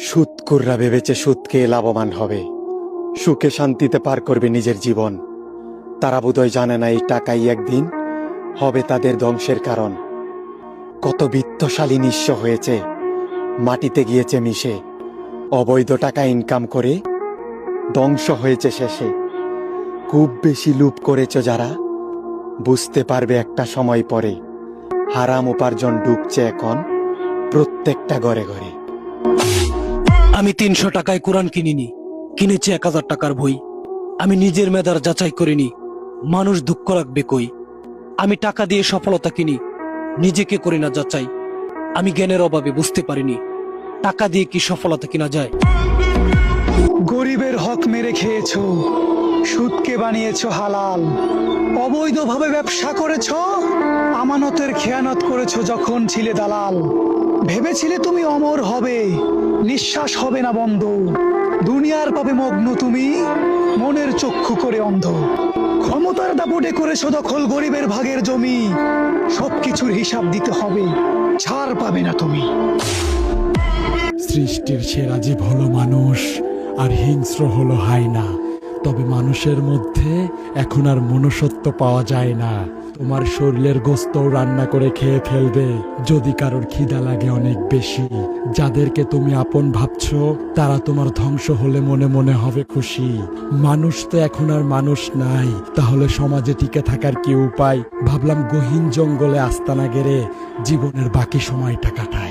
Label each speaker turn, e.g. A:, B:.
A: সুদখোররা ভেবেছে সুদকে লাভবান হবে, সুখে শান্তিতে পার করবে নিজের জীবন। তারা বোধহয় জানে না এই টাকাই একদিন হবে তাদের ধ্বংসের কারণ। কত বিত্তশালী নিঃস্ব হয়েছে, মাটিতে গিয়েছে মিশে, অবৈধ টাকা ইনকাম করে ধ্বংস হয়েছে শেষে। খুব বেশি লোভ করেছ যারা, বুঝতে পারবে একটা সময় পরে হারাম উপার্জন ঢুকছে এখন প্রত্যেকটা ঘরে ঘরে।
B: আমি ৩০০ টাকায় কোরআন কিনিনি, কিনেছি ১,০০০ টাকার বই। আমি নিজের মেধার যাচাই করিনি, মানুষ দুঃখ রাখবে কই। আমি টাকা দিয়ে সফলতা কিনি, নিজেকে করি না যাচাই। আমি জ্ঞানের অভাবে বুঝতে পারিনি টাকা দিয়ে কি সফলতা কিনা যায়।
C: গরিবের হক মেরে খেয়েছো, সুদকে বানিয়েছো হালাল, অবৈধভাবে ব্যবসা করেছো, আমানতের খেয়ানত করেছো যখন ছিলে দালাল। ভেবেছিলে তুমি অমর হবে, নিঃশ্বাস হবে না বন্ধ, দুনিয়ার পাবে মগ্ন তুমি, মনের চক্ষু করে অন্ধ। ক্ষমতার দাপটে করেছো দখল গরিবের ভাগের জমি, সবকিছুর হিসাব দিতে হবে, ছাড় পাবে না তুমি।
D: সৃষ্টির সেরা জীব হলো মানুষ, আর হিংস্র হলো হায়না। তবে মানুষের মধ্যে এখন আর মনুষ্যত্ব পাওয়া যায় না। তোমার শরীরের গোস্তও রান্না করে খেয়ে ফেলবে যদি কারোর খিদা লাগে অনেক বেশি। যাদেরকে তুমি আপন ভাবছো তারা তোমার ধ্বংস হলে মনে মনে হবে খুশি। মানুষ তো এখন আর মানুষ নাই, তাহলে সমাজে টিকে থাকার কি উপায়? ভাবলাম গহীন জঙ্গলে আস্তানা গেড়ে জীবনের বাকি সময়টা কাটাই।